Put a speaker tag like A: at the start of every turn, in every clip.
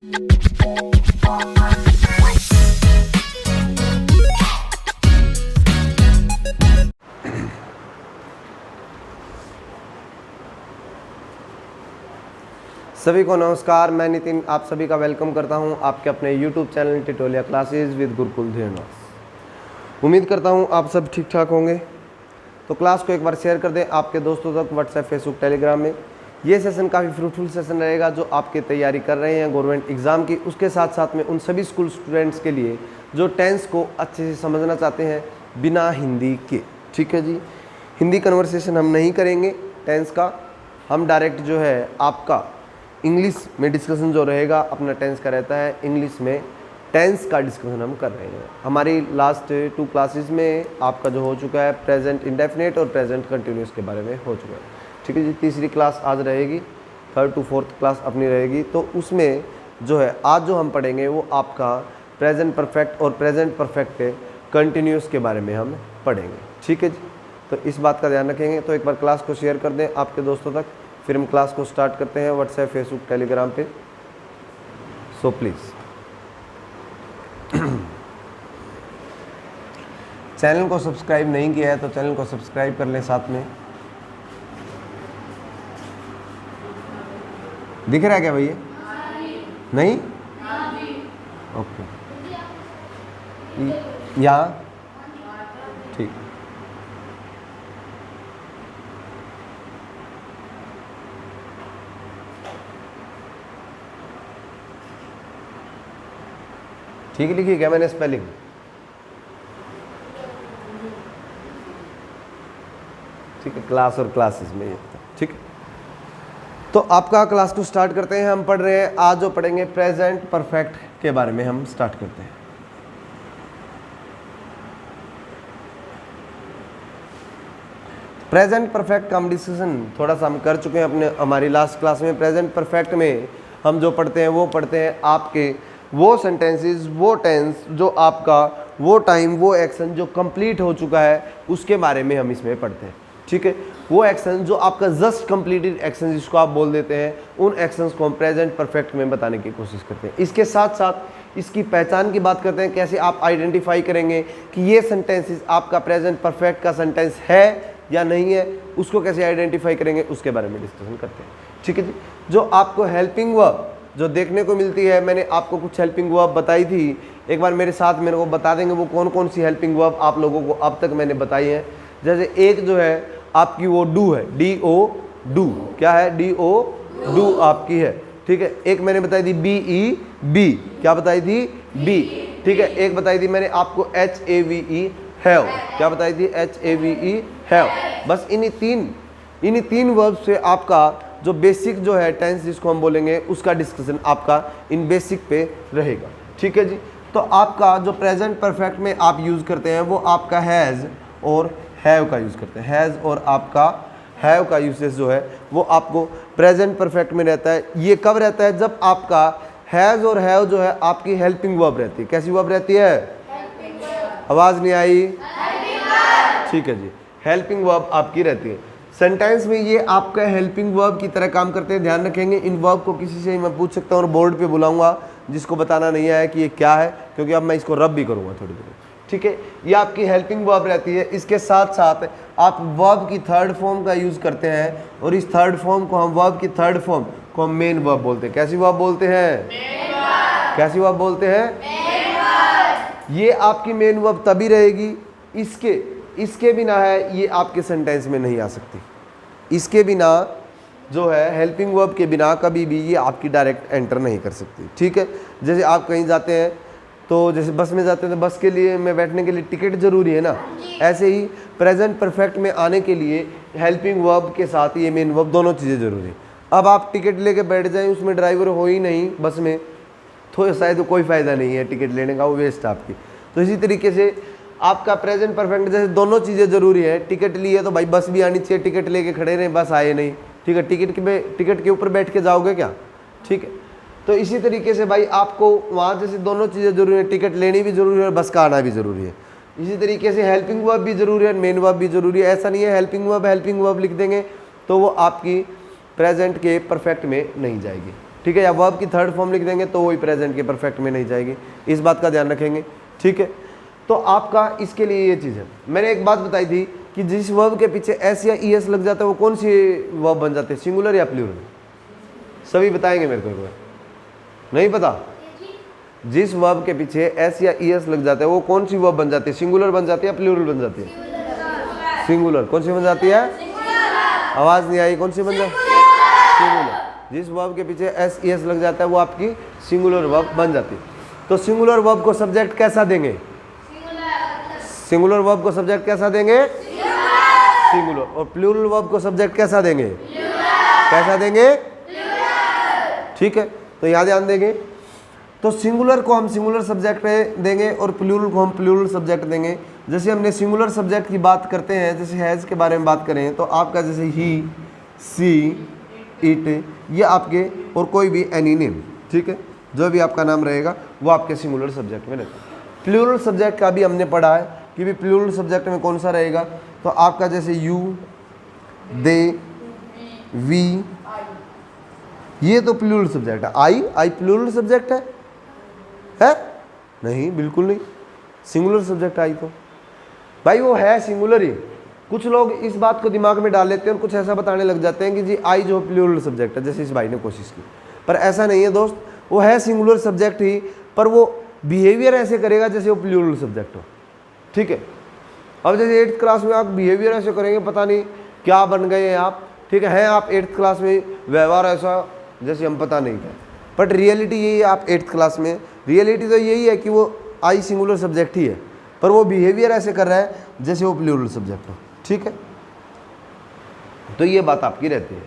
A: सभी को नमस्कार, मैं नितिन आप सभी का वेलकम करता हूं आपके अपने YouTube channel tutorial classes with Gurukul Dheeranvas. उम्मीद करता हूं आप सब ठीक ठाक होंगे। तो क्लास को एक बार शेयर कर दें आपके दोस्तों तक, व्हाट्सएप, फेसबुक, टेलीग्राम में। ये सेशन काफ़ी फ्रूटफुल सेशन रहेगा जो आपकी तैयारी कर रहे हैं गवर्नमेंट एग्ज़ाम की, उसके साथ साथ में उन सभी स्कूल स्टूडेंट्स के लिए जो टेंस को अच्छे से समझना चाहते हैं बिना हिंदी के। ठीक है जी, हिंदी कन्वर्सेशन हम नहीं करेंगे टेंस का, हम डायरेक्ट जो है आपका इंग्लिश में डिस्कशन जो रहेगा अपना टेंस का रहता है, इंग्लिश में टेंस का डिस्कशन हम कर रहे हैं। हमारी लास्ट 2 क्लासेस में आपका जो हो चुका है प्रेजेंट इंडेफिनिट और प्रेजेंट कंटिन्यूस के बारे में हो चुका है। ठीक है जी, तीसरी क्लास आज रहेगी, 3rd to 4th क्लास अपनी रहेगी। तो उसमें जो है आज जो हम पढ़ेंगे वो आपका प्रेजेंट परफेक्ट और प्रेजेंट परफेक्ट कंटिन्यूस के बारे में हम पढ़ेंगे। ठीक है जी, तो इस बात का ध्यान रखेंगे। तो एक बार क्लास को शेयर कर दें आपके दोस्तों तक, फिर हम क्लास को स्टार्ट करते हैं व्हाट्सएप, फेसबुक, टेलीग्राम पे। सो प्लीज़ चैनल को सब्सक्राइब नहीं किया है तो चैनल को सब्सक्राइब कर लें। साथ में दिख रहा है क्या भैया? नहीं? ओके, यहाँ ठीक। ठीक लिखी क्या मैंने स्पेलिंग? ठीक है, क्लास और क्लासेस में ये ठीक है। तो आपका क्लास को स्टार्ट करते हैं। हम पढ़ रहे हैं आज जो पढ़ेंगे प्रेजेंट परफेक्ट के बारे में हम स्टार्ट करते हैं। प्रेजेंट परफेक्ट का हम डिस्कशन थोड़ा सा हम कर चुके हैं अपने हमारी लास्ट क्लास में। प्रेजेंट परफेक्ट में हम जो पढ़ते हैं वो पढ़ते हैं आपके वो सेंटेंसेस, वो टेंस जो आपका वो टाइम, वो एक्शन जो कंप्लीट हो चुका है उसके बारे में हम इसमें पढ़ते हैं। ठीक है, वो एक्शन जो आपका जस्ट कंप्लीटेड एक्शन जिसको आप बोल देते हैं, उन एक्शंस को हम प्रेजेंट परफेक्ट में बताने की कोशिश करते हैं। इसके साथ साथ इसकी पहचान की बात करते हैं, कैसे आप आइडेंटिफाई करेंगे कि ये सेंटेंसेस आपका प्रेजेंट परफेक्ट का सेंटेंस है या नहीं है, उसको कैसे आइडेंटिफाई करेंगे उसके बारे में डिस्कशन करते हैं। ठीक है जी, जो आपको हेल्पिंग वर्ब जो देखने को मिलती है, मैंने आपको कुछ हेल्पिंग वर्ब बताई थी, एक बार मेरे साथ मेरे को बता देंगे वो कौन कौन सी हेल्पिंग वर्ब आप लोगों को अब तक मैंने बताई है। जैसे एक जो है आपकी वो डू है, DO डू, क्या है? DO डू आपकी है। ठीक है, एक मैंने बताई थी BE बी, क्या बताई थी? बी। ठीक है, एक बताई थी मैंने आपको HAVE हैव, क्या बताई थी? HAVE have. बस इन्हीं तीन वर्ब से आपका जो बेसिक जो है टेंस जिसको हम बोलेंगे उसका डिस्कशन आपका इन बेसिक पे रहेगा। ठीक है जी, तो आपका जो प्रेजेंट परफेक्ट में आप यूज़ करते हैं वो आपका हैज़ और हैव का यूज़ करते हैं। हैज़ और आपका हैव का यूसेज जो है वो आपको प्रेजेंट परफेक्ट में रहता है। ये कब रहता है? जब आपका हैज़ और हैव जो है आपकी हेल्पिंग वर्ब रहती है। कैसी वर्ब रहती है? आवाज़ नहीं आई? ठीक है जी, हेल्पिंग वर्ब आपकी रहती है। सेंटेंस में ये आपका हेल्पिंग वर्ब की तरह काम करते हैं। ध्यान रखेंगे, इन वर्ब को किसी से मैं पूछ सकता हूँ और बोर्ड पे बुलाऊंगा जिसको बताना नहीं आया कि ये क्या है, क्योंकि अब मैं इसको रब भी करूँगा थोड़ी देर। ठीक है, ये आपकी हेल्पिंग वर्ब रहती है। इसके साथ साथ आप वर्ब की 3rd फॉर्म का यूज़ करते हैं और इस 3rd फॉर्म को हम वर्ब की 3rd फॉर्म को हम मेन वर्ब बोलते हैं। कैसी वर्ब बोलते हैं? कैसी वर्ब बोलते हैं? ये आपकी मेन वर्ब तभी रहेगी, इसके बिना है ये आपके सेंटेंस में नहीं आ सकती। इसके बिना जो है हेल्पिंग वर्ब के बिना कभी भी ये आपकी डायरेक्ट एंटर नहीं कर सकती। ठीक है, जैसे आप कहीं जाते हैं तो जैसे बस में जाते हैं तो बस के लिए में बैठने के लिए टिकट ज़रूरी है ना, ऐसे ही प्रेजेंट परफेक्ट में आने के लिए हेल्पिंग वर्ब के साथ ये मेन वर्ब दोनों चीज़ें ज़रूरी है। अब आप टिकट लेके बैठ जाएं, उसमें ड्राइवर हो ही नहीं बस में, तो शायद कोई फ़ायदा नहीं है टिकट लेने का, वो वेस्ट आपकी। तो इसी तरीके से आपका प्रेजेंट परफेक्ट जैसे दोनों चीज़ें ज़रूरी है। टिकट लिए तो भाई बस भी आनी चाहिए, टिकट लेके खड़े रहे बस आए नहीं। ठीक है, टिकट के ऊपर बैठ के जाओगे क्या? ठीक है, तो इसी तरीके से भाई आपको वहाँ जैसे दोनों चीज़ें ज़रूरी है, टिकट लेनी भी ज़रूरी है और बस का आना भी ज़रूरी है। इसी तरीके से हेल्पिंग वर्ब भी ज़रूरी है, मेन वर्ब भी ज़रूरी है। ऐसा नहीं है हेल्पिंग वर्ब लिख देंगे तो वो आपकी प्रेजेंट के परफेक्ट में नहीं जाएगी। ठीक है, या वर्ब की थर्ड फॉर्म लिख देंगे तो वही प्रेजेंट के परफेक्ट में नहीं जाएगी, इस बात का ध्यान रखेंगे। ठीक है, तो आपका इसके लिए ये चीज़ है। मैंने एक बात बताई थी कि जिस वर्ब के पीछे एस या ई एस लग जाता है वो कौन सी वर्ब बन जाते हैं, सिंगुलर या प्लूरल? सभी बताएंगे मेरे को एक बार, नहीं पता? जिस वर्ब के पीछे एस या ई एस लग जाता है वो कौन सी वर्ब बन जाती है, सिंगुलर बन जाती है या प्लूरल बन जाती है? सिंगुलर। कौन सी बन जाती है? आवाज़ नहीं आई, कौन सी बन जाती है? सिंगुलर। जिस वर्ब के पीछे एस ई एस लग जाता है वो आपकी सिंगुलर वर्ब बन जाती है। तो सिंगुलर वर्ब को सब्जेक्ट कैसा देंगे? सिंगुलर वर्ब को सब्जेक्ट कैसा देंगे? सिंगुलर। और प्लूरल वर्ब को सब्जेक्ट कैसा देंगे? कैसा देंगे? ठीक है, तो यहाँ ध्यान देंगे। तो सिंगुलर को हम सिंगुलर सब्जेक्ट देंगे और प्लूरल को हम प्लूरल सब्जेक्ट देंगे। जैसे हमने सिंगुलर सब्जेक्ट की बात करते हैं, जैसे हैज़ के बारे में बात करें तो आपका जैसे ही, सी, इट, ये आपके और कोई भी एनी नेम, ठीक है, जो भी आपका नाम रहेगा वो आपके सिंगुलर सब्जेक्ट में रहता है। प्लूरल सब्जेक्ट का भी हमने पढ़ा है कि भी प्लूरल सब्जेक्ट में कौन सा रहेगा, तो आपका जैसे यू, दे, वी, ये तो प्लूरल सब्जेक्ट है। आई प्लूरल सब्जेक्ट है? नहीं, बिल्कुल नहीं, सिंगुलर सब्जेक्ट आई तो भाई वो है सिंगुलर ही। कुछ लोग इस बात को दिमाग में डाल लेते हैं और कुछ ऐसा बताने लग जाते हैं कि जी आई जो प्लूरल सब्जेक्ट है, जैसे इस भाई ने कोशिश की, पर ऐसा नहीं है दोस्त, वो है सिंगुलर सब्जेक्ट ही, पर वो बिहेवियर ऐसे करेगा जैसे वो प्लूरल सब्जेक्ट हो। ठीक है, अब जैसे 8th क्लास में आप बिहेवियर ऐसे करेंगे, पता नहीं क्या बन गए हैं आप, ठीक है आप 8th क्लास में व्यवहार ऐसा जैसे हम पता नहीं था, बट रियलिटी यही है, आप 8th क्लास में रियलिटी तो यही है कि वो आई सिंगुलर सब्जेक्ट ही है, पर वो बिहेवियर ऐसे कर रहा है जैसे वो प्लूरल सब्जेक्ट हो। ठीक है, तो ये बात आपकी रहती है।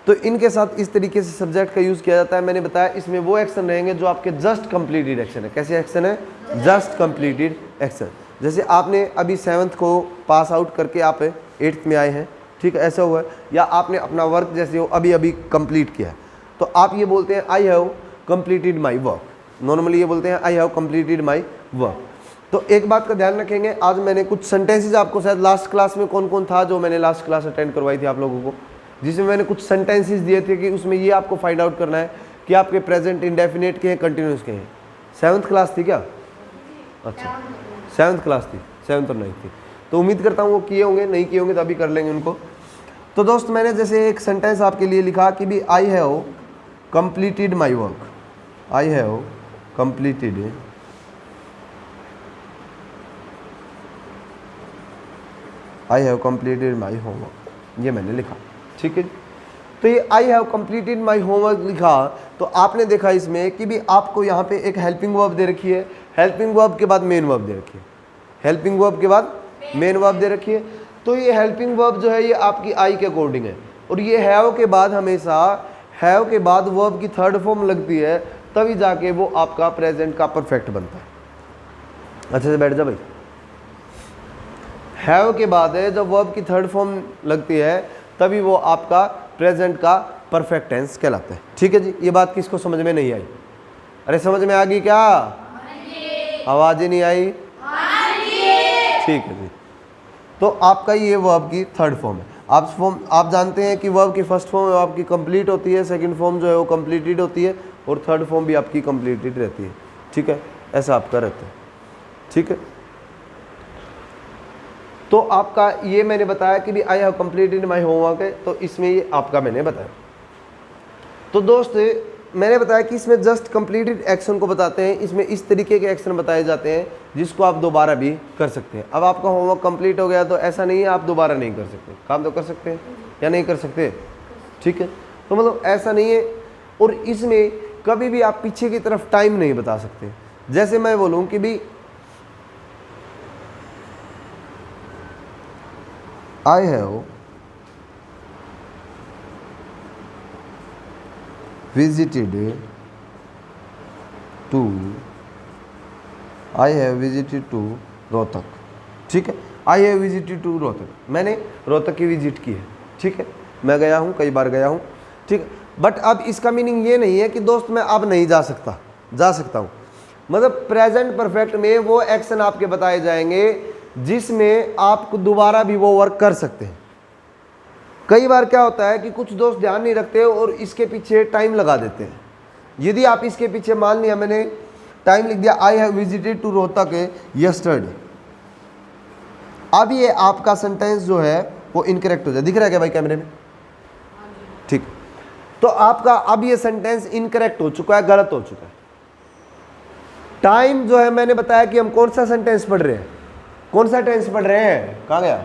A: तो इनके साथ इस तरीके से सब्जेक्ट का यूज़ किया जाता है। मैंने बताया इसमें वो एक्शन रहेंगे जो आपके जस्ट कंप्लीटेड एक्शन है। कैसे एक्शन है? Just completed action. जैसे आपने अभी 7th को पास आउट करके आप 8th में आए हैं, ठीक है, ऐसा हुआ है, या आपने अपना वर्क जैसे हो अभी अभी कंप्लीट किया है, तो आप ये बोलते हैं I have completed my work. Normally ये बोलते हैं I have completed my work. तो एक बात का ध्यान रखेंगे, आज मैंने कुछ सेंटेंसेज आपको, शायद लास्ट क्लास में कौन कौन था जो मैंने लास्ट क्लास अटेंड करवाई थी आप लोगों को, जिसमें मैंने कुछ सेंटेंसेज दिए थे कि उसमें ये आपको फाइंड आउट करना है कि आपके प्रेजेंट इंडेफिनिट के हैं, कंटिन्यूस के हैं। 7th क्लास थी क्या? अच्छा 7th क्लास थी, 7th और 9th थी, तो उम्मीद करता हूँ वो किए होंगे, नहीं किए होंगे तो अभी कर लेंगे उनको। तो दोस्त मैंने जैसे एक सेंटेंस आपके लिए लिखा कि भी I have completed my work, I have completed I have completed my homework, ये मैंने लिखा। ठीक है, तो ये I have completed my homework लिखा, तो आपने देखा इसमें कि भी आपको यहाँ पे एक हेल्पिंग वर्ब दे रखी है, हेल्पिंग वर्ब के बाद मेन वर्ब दे रखी है, हेल्पिंग वर्ब के बाद मेन वर्ब दे रखी है। तो ये हेल्पिंग वर्ब जो है ये आपकी आई के अकॉर्डिंग है, और ये हैव के बाद हमेशा हैव के बाद वर्ब की थर्ड फॉर्म लगती है, तभी जाके वो आपका प्रेजेंट का परफेक्ट बनता है। अच्छे से बैठ जा भाई। हैव के बाद है जब वर्ब की थर्ड फॉर्म लगती है तभी वो आपका प्रेजेंट का परफेक्ट टेंस कहलाता है। ठीक है जी, ये बात किसको समझ में नहीं आई? अरे समझ में आ गई क्या? आवाज ही नहीं आई? ठीक है जी, तो आपका ये वर्ब की थर्ड फॉर्म है। आप जानते हैं कि वर्ब की फर्स्ट फॉर्म आपकी कंप्लीट होती है, सेकंड फॉर्म जो है वो कंप्लीटेड होती है, और थर्ड फॉर्म भी आपकी कंप्लीटेड रहती है। ठीक है, ऐसा आपका रहता है। ठीक है, तो आपका ये मैंने बताया कि भी I have completed my homework है, तो इसमें ये आपका मैंने बताया। तो दोस्त मैंने बताया कि इसमें जस्ट कंप्लीटेड एक्शन को बताते हैं, इसमें इस तरीके के एक्शन बताए जाते हैं जिसको आप दोबारा भी कर सकते हैं। अब आपका होमवर्क कंप्लीट हो गया तो ऐसा नहीं है आप दोबारा नहीं कर सकते, काम तो कर सकते हैं या नहीं कर सकते। ठीक है, तो मतलब ऐसा नहीं है, और इसमें कभी भी आप पीछे की तरफ टाइम नहीं बता सकते। जैसे मैं बोलूँ कि भी I have visited to Rohtak. ठीक है, I have visited to Rohtak, मैंने रोहतक की विजिट की है। ठीक है, मैं गया हूँ, कई बार गया हूँ। ठीक है, बट अब इसका मीनिंग ये नहीं है कि दोस्त मैं अब नहीं जा सकता, जा सकता हूँ। मतलब प्रेजेंट परफेक्ट में वो एक्शन आपके बताए जाएंगे जिसमें आप दोबारा भी वो वर्क कर सकते हैं। कई बार क्या होता है कि कुछ दोस्त ध्यान नहीं रखते और इसके पीछे टाइम लगा देते हैं। यदि आप इसके पीछे मान लिया मैंने टाइम लिख दिया, I have visited to Rohtak yesterday, अब ये आपका सेंटेंस जो है वो इनकरेक्ट हो जाए। दिख रहा है क्या भाई कैमरे में? ठीक, तो आपका अब ये सेंटेंस इनकरेक्ट हो चुका है, गलत हो चुका है। टाइम जो है मैंने बताया कि हम कौन सा सेंटेंस पढ़ रहे हैं, कौन सा टेंस पढ़ रहे हैं, कहाँ गया?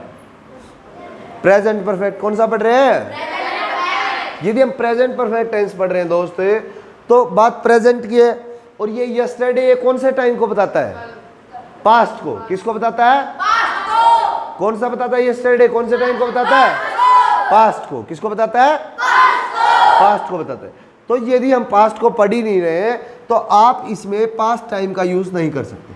A: Present perfect. कौन सा पढ़ रहे हैं? यदि हम प्रेजेंट परफेक्ट टेंस पढ़ रहे हैं दोस्त तो बात प्रेजेंट की है, और ये यस्टरडे कौन से टाइम को बताता है? पास्ट को। किसको बताता है? पास्ट को। कौन सा बताता है यस्टरडे? कौन से टाइम को बताता है? पास्ट को। किसको बताता है? पास्ट को बताता है। तो यदि हम पास्ट को पढ़ ही नहीं रहे हैं तो आप इसमें पास्ट टाइम का यूज नहीं कर सकते।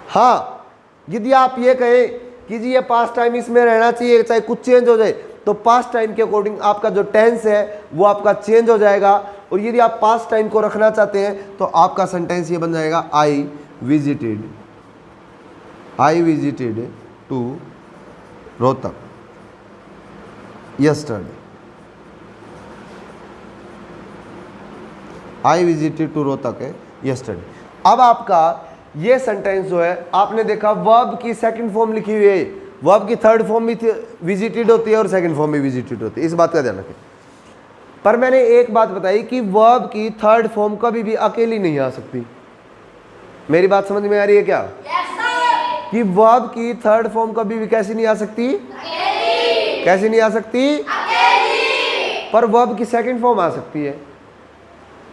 A: हाँ, यदि आप ये कहें कि जी ये पास्ट टाइम इसमें रहना चाहिए, चाहे कुछ चेंज हो जाए, तो पास्ट टाइम के अकॉर्डिंग आपका जो टेंस है वो आपका चेंज हो जाएगा। और यदि आप पास्ट टाइम को रखना चाहते हैं तो आपका सेंटेंस ये बन जाएगा, I visited to Rohtak yesterday. I visited to Rohtak yesterday. अब आपका ये सेंटेंस जो है आपने देखा वर्ब की सेकंड फॉर्म लिखी हुई है, वर्ब की थर्ड फॉर्म भी विजिटेड होती है और सेकंड फॉर्म भी विजिटेड होती है, इस बात का ध्यान रखें। पर मैंने एक बात बताई कि वर्ब की थर्ड फॉर्म कभी भी अकेली नहीं आ सकती। मेरी बात समझ में आ रही है क्या? कि वर्ब की थर्ड फॉर्म कभी भी कैसी नहीं आ सकती? कैसी नहीं आ सकती? पर वर्ब की सेकंड फॉर्म आ सकती है।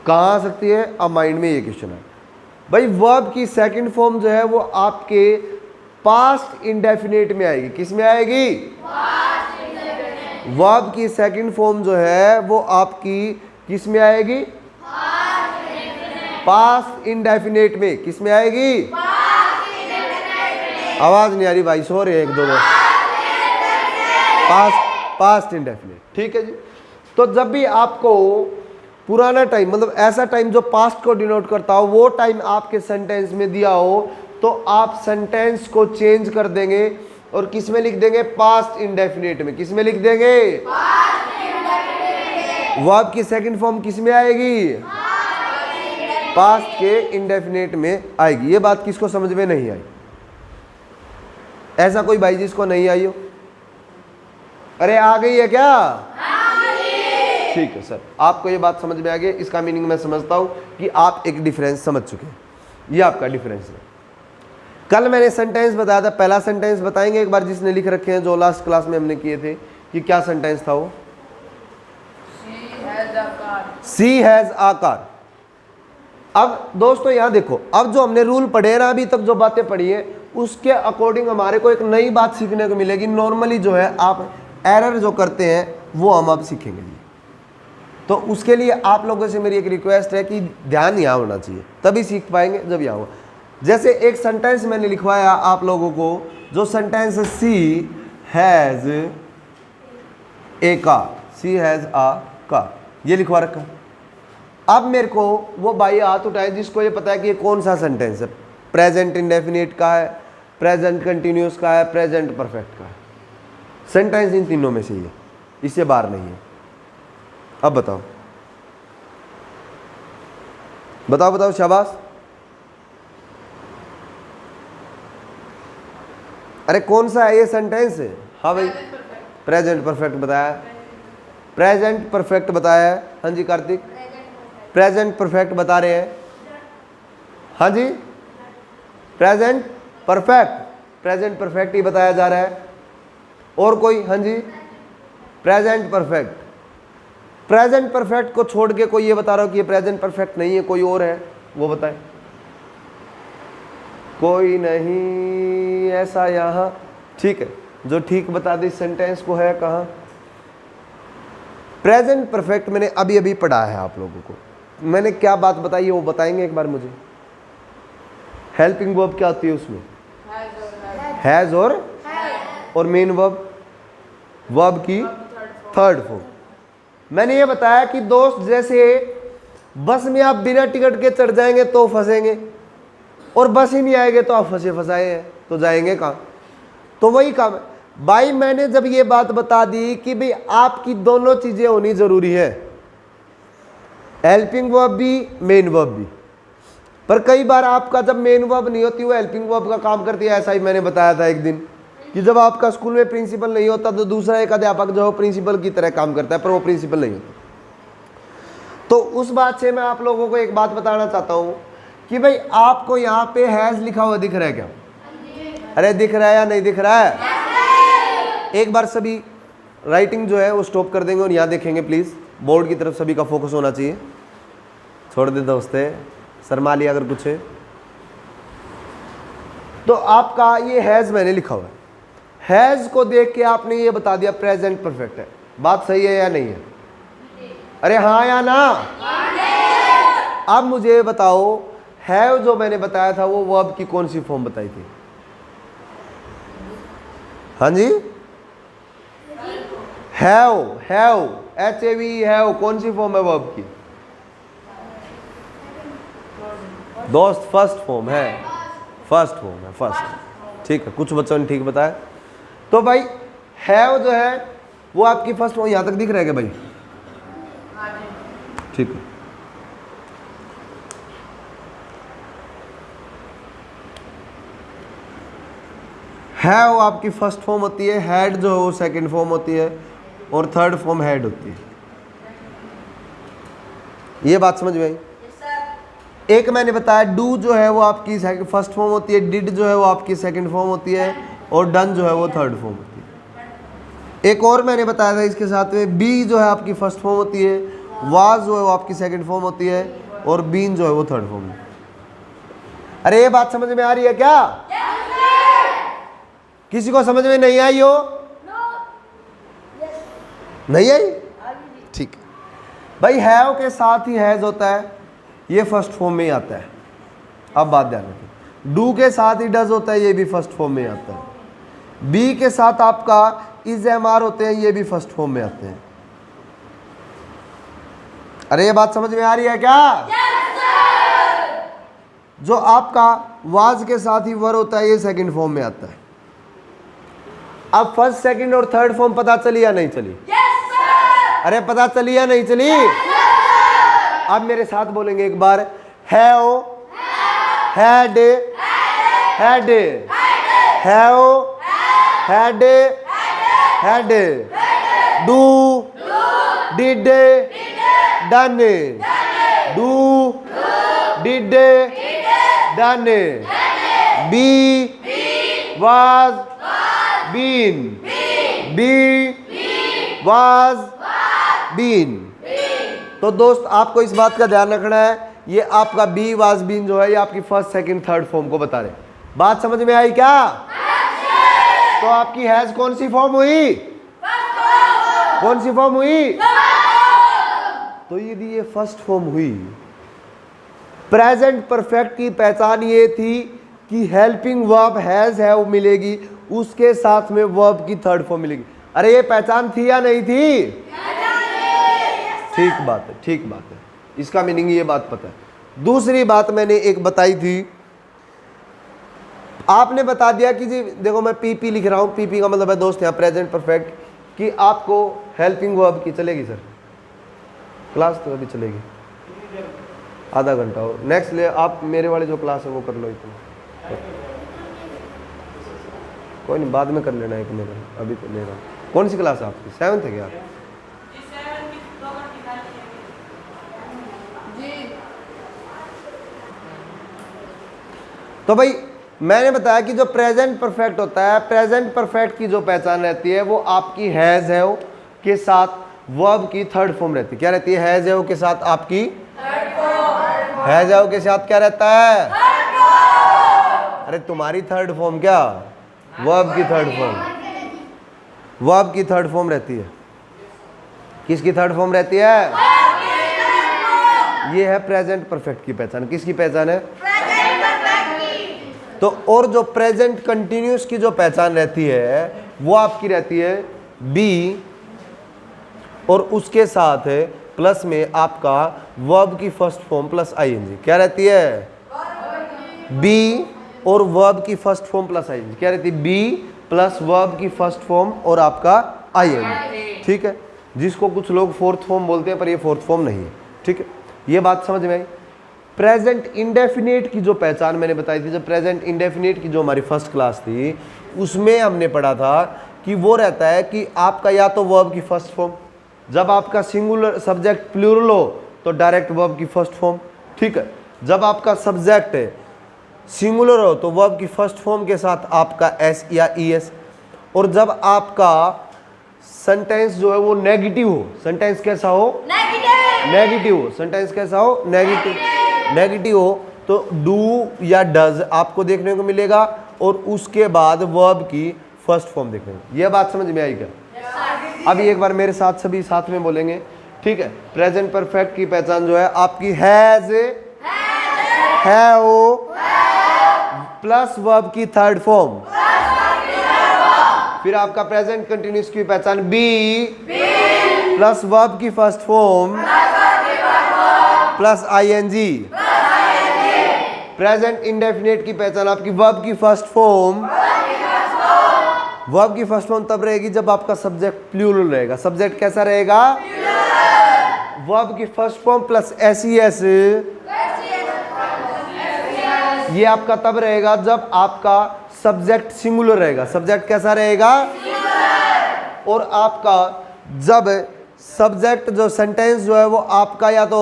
A: कहाँ आ सकती है? अब माइंड में ये क्वेश्चन है भाई, वर्ब की सेकंड फॉर्म जो है वो आपके पास्ट इंडेफिनिट में आएगी। किस में आएगी? वर्ब की सेकंड फॉर्म जो है वो आपकी किस में आएगी? पास्ट इंडेफिनिट में। किस में आएगी? आवाज नहीं आ रही भाई, सो रहे एक दो बार। पास्ट इंडेफिनिट, ठीक है जी। तो जब भी आपको पुराना टाइम, मतलब ऐसा टाइम जो पास्ट को डिनोट करता हो, वो टाइम आपके सेंटेंस में दिया हो तो आप सेंटेंस को चेंज कर देंगे और किस में लिख देंगे? पास्ट इंडेफिनिट में। किस में लिख देंगे? वर्ब की सेकंड फॉर्म किस में आएगी? पास्ट के इंडेफिनिट में आएगी। ये बात किसको समझ में नहीं आई? ऐसा कोई भाई जिसको नहीं आई हो? अरे आ गई है क्या? ठीक है सर, आपको ये बात समझ में आ गई। इसका मीनिंग मैं समझता हूं कि आप एक डिफरेंस समझ चुके हैं। ये आपका डिफरेंस है। कल मैंने सेंटेंस बताया था, पहला सेंटेंस बताएंगे एक बार जिसने लिख रखे हैं, जो लास्ट क्लास में हमने किए थे, कि क्या सेंटेंस था वो? सी हैज आ कार। अब दोस्तों यहां देखो, अब जो हमने रूल पढ़े ना, अभी तक जो बातें पढ़ी है उसके अकॉर्डिंग हमारे को एक नई बात सीखने को मिलेगी। नॉर्मली जो है आप एरर जो करते हैं वो हम अब सीखेंगे। तो उसके लिए आप लोगों से मेरी एक रिक्वेस्ट है कि ध्यान यहाँ होना चाहिए, तभी सीख पाएंगे जब यहाँ हो। जैसे एक सेंटेंस मैंने लिखवाया आप लोगों को, जो सेंटेंस है she has a car, she has a car, ये लिखवा रखा। अब मेरे को वो भाई हाथ उठाए जिसको ये पता है कि ये कौन सा सेंटेंस है, प्रेजेंट इंडेफिनिट का है, प्रेजेंट कंटिन्यूस का है, प्रेजेंट परफेक्ट का है। सेंटेंस इन तीनों में से ही है, इससे बाहर नहीं है। अब बताओ बताओ बताओ, शाबाश। अरे कौन सा है ये सेंटेंस है? हाँ भाई, प्रेजेंट परफेक्ट बताया, प्रेजेंट परफेक्ट बताया है। हाँ जी कार्तिक, प्रेजेंट परफेक्ट बता रहे हैं। हाँ जी, प्रेजेंट परफेक्ट ही बताया जा रहा है। और कोई? हाँ जी, प्रेजेंट परफेक्ट। प्रेजेंट परफेक्ट को छोड़ के कोई ये बता रहा हो कि ये प्रेजेंट परफेक्ट नहीं है, कोई और है, वो बताए। कोई नहीं ऐसा यहाँ, ठीक है, जो ठीक बता दे सेंटेंस को है कहाँ। प्रेजेंट परफेक्ट मैंने अभी अभी पढ़ा है आप लोगों को, मैंने क्या बात बताई है वो बताएंगे एक बार मुझे। हेल्पिंग वर्ब क्या होती है उसमें? हैज और मेन वर्ब की थर्ड फॉर्म। मैंने ये बताया कि दोस्त जैसे बस में आप बिना टिकट के चढ़ जाएंगे तो फंसेंगे, और बस ही नहीं आएंगे तो आप फंसे फंसाए हैं, तो जाएंगे कहाँ? तो वही काम है। भाई मैंने जब ये बात बता दी कि भाई आपकी दोनों चीजें होनी जरूरी है, हेल्पिंग वर्ब भी मेन वर्ब भी, पर कई बार आपका जब मेन वर्ब नहीं होती वो हेल्पिंग वर्ब का काम करती है। ऐसा ही मैंने बताया था एक दिन कि जब आपका स्कूल में प्रिंसिपल नहीं होता तो दूसरा एक अध्यापक जो प्रिंसिपल की तरह काम करता है, पर वो प्रिंसिपल नहीं होता। तो उस बात से मैं आप लोगों को एक बात बताना चाहता हूं कि भाई आपको यहाँ पे हैज लिखा हुआ दिख रहा है क्या? अरे दिख रहा है या नहीं दिख रहा है? एक बार सभी राइटिंग जो है वो स्टॉप कर देंगे और यहाँ देखेंगे प्लीज, बोर्ड की तरफ सभी का फोकस होना चाहिए। छोड़ दे दोस्त, शर्मा लिया अगर कुछ है तो। आपका ये हैज मैंने लिखा हुआ है, हैज को देख के आपने ये बता दिया प्रेजेंट परफेक्ट है। बात सही है या नहीं है? अरे हाँ या ना? अब मुझे बताओ हैव जो मैंने बताया था वो वर्ब की कौन सी फॉर्म बताई थी? हाँ जी, हैव, HAV हैव कौन सी फॉर्म है वर्ब की? दोस्त फर्स्ट फॉर्म है, फर्स्ट फॉर्म है, फर्स्ट। ठीक है, कुछ बच्चों ने ठीक बताया। तो भाई हैव जो है वो आपकी फर्स्ट फॉर्म, यहां तक दिख रहा है क्या भाई? ठीक है। हैव आपकी फर्स्ट फॉर्म होती है, हैड जो है वो सेकंड फॉर्म होती है और थर्ड फॉर्म हैड होती है। ये बात समझ में आई? एक मैंने बताया डू जो है वो आपकी फर्स्ट फॉर्म होती है, डिड जो है वो आपकी सेकंड फॉर्म होती है और डन जो है वो थर्ड फॉर्म होती है। एक और मैंने बताया था इसके साथ में, बी जो है आपकी फर्स्ट फॉर्म होती है, वाज जो है वो आपकी सेकंड फॉर्म होती है और बीन जो है वो थर्ड फॉर्म है। अरे ये बात समझ में आ रही है क्या? किसी को समझ में नहीं आई हो? नहीं आई? ठीक है भाई, हैव के साथ ही हैज होता है, ये फर्स्ट फॉर्म में ही आता है। अब बात ध्यान रखिए, डू के साथ ही डज होता है, ये भी फर्स्ट फॉर्म में आता है। बी के साथ आपका इज एम आर होते हैं, ये भी फर्स्ट फॉर्म में आते हैं। अरे ये बात समझ में आ रही है क्या? जो आपका वाज के साथ ही वर होता है, ये सेकंड फॉर्म में आता है। अब फर्स्ट सेकंड और थर्ड फॉर्म पता चली या नहीं चली? अरे पता चली या नहीं चली? अब मेरे साथ बोलेंगे एक बार, have, had, had, have, had, had, do, did, done, do, did, done, be, was, been, be, was, been. तो दोस्त आपको इस बात का ध्यान रखना है, ये आपका बी वाज बीन जो है ये आपकी फर्स्ट सेकंड थर्ड फॉर्म को बता रहे। बात समझ में आई क्या? तो आपकी हैज कौन सी फॉर्म हुई? कौन सी फॉर्म हुई? तो यदि ये फर्स्ट फॉर्म हुई, प्रेजेंट परफेक्ट की पहचान ये थी कि हेल्पिंग वर्ब हैज हैव मिलेगी, उसके साथ में वर्ब की थर्ड फॉर्म मिलेगी। अरे ये पहचान थी या नहीं थी? ठीक बात है, ठीक बात है, इसका मीनिंग ये बात पता है। दूसरी बात मैंने एक बताई थी, आपने बता दिया कि जी देखो मैं पीपी लिख रहा हूं, पीपी का मतलब है दोस्त यहाँ प्रेजेंट परफेक्ट, कि आपको हेल्पिंग वर्ब की चलेगी सर क्लास? तो अभी चलेगी आधा घंटा हो, नेक्स्ट ले आप मेरे वाले जो क्लास है वो कर लो इतना, कोई नहीं बाद में कर लेना एक मेरा, अभी तो ले रहा हूँ। कौन सी क्लास है आपकी? 7th है क्या? तो भाई मैंने बताया कि जो प्रेजेंट परफेक्ट होता है, प्रेजेंट परफेक्ट की जो पहचान रहती है वो आपकी हैज हैव के साथ वर्ब की थर्ड फॉर्म रहती है। क्या रहती है? हैज हैव के साथ आपकी हैज हैव के साथ क्या रहता है? अरे तुम्हारी थर्ड फॉर्म क्या? वर्ब की थर्ड फॉर्म, वर्ब की थर्ड फॉर्म रहती है। किसकी थर्ड फॉर्म रहती है? ये है प्रेजेंट परफेक्ट की पहचान। किसकी पहचान है? तो और जो प्रेजेंट कंटिन्यूस की जो पहचान रहती है वो आपकी रहती है बी, और उसके साथ है प्लस में आपका वर्ब की फर्स्ट फॉर्म प्लस आईएनजी। क्या रहती है? बी और वर्ब की फर्स्ट फॉर्म प्लस आईएनजी। क्या रहती है? बी प्लस वर्ब की फर्स्ट फॉर्म और आपका आईएनजी, ठीक है, जिसको कुछ लोग फोर्थ फॉर्म बोलते हैं पर ये फोर्थ फॉर्म नहीं है, ठीक है, ये बात समझ में आई। प्रेजेंट इंडेफिनिट की जो पहचान मैंने बताई थी, जब प्रेजेंट इंडेफिनिट की जो हमारी फर्स्ट क्लास थी उसमें हमने पढ़ा था कि वो रहता है कि आपका या तो वर्ब की फर्स्ट फॉर्म, जब आपका सिंगुलर सब्जेक्ट प्लूरल हो तो डायरेक्ट वर्ब की फर्स्ट फॉर्म, ठीक है, जब आपका सब्जेक्ट है सिंगुलर हो तो वर्ब की फर्स्ट फॉर्म के साथ आपका एस या ईएस, और जब आपका सेंटेंस जो है वो नेगेटिव हो, सेंटेंस कैसा हो, नेगेटिव हो, सेंटेंस कैसा हो, नेगेटिव हो तो डू या डज आपको देखने को मिलेगा और उसके बाद वर्ब की फर्स्ट फॉर्म देखने को। यह बात समझ में आई क्या? अभी एक बार मेरे साथ सभी साथ में बोलेंगे, ठीक है। प्रेजेंट परफेक्ट की पहचान जो है आपकी हैज, हैव प्लस वर्ब की थर्ड फॉर्म, फिर आपका प्रेजेंट कंटिन्यूअस की पहचान बी प्लस वर्ब की first form plus ING. Present indefinite की पहचान आपकी वर्ब की फर्स्ट फॉर्म, वर्ब की फर्स्ट फॉर्म तब रहेगी जब आपका सब्जेक्ट प्लूरल रहेगा। सब्जेक्ट कैसा रहेगा? वर्ब की फर्स्ट फॉर्म प्लस एसईएस, ये आपका तब रहेगा जब आपका सब्जेक्ट सिंगुलर रहेगा। सब्जेक्ट कैसा रहेगा? और आपका जब सब्जेक्ट जो सेंटेंस जो है वो आपका या तो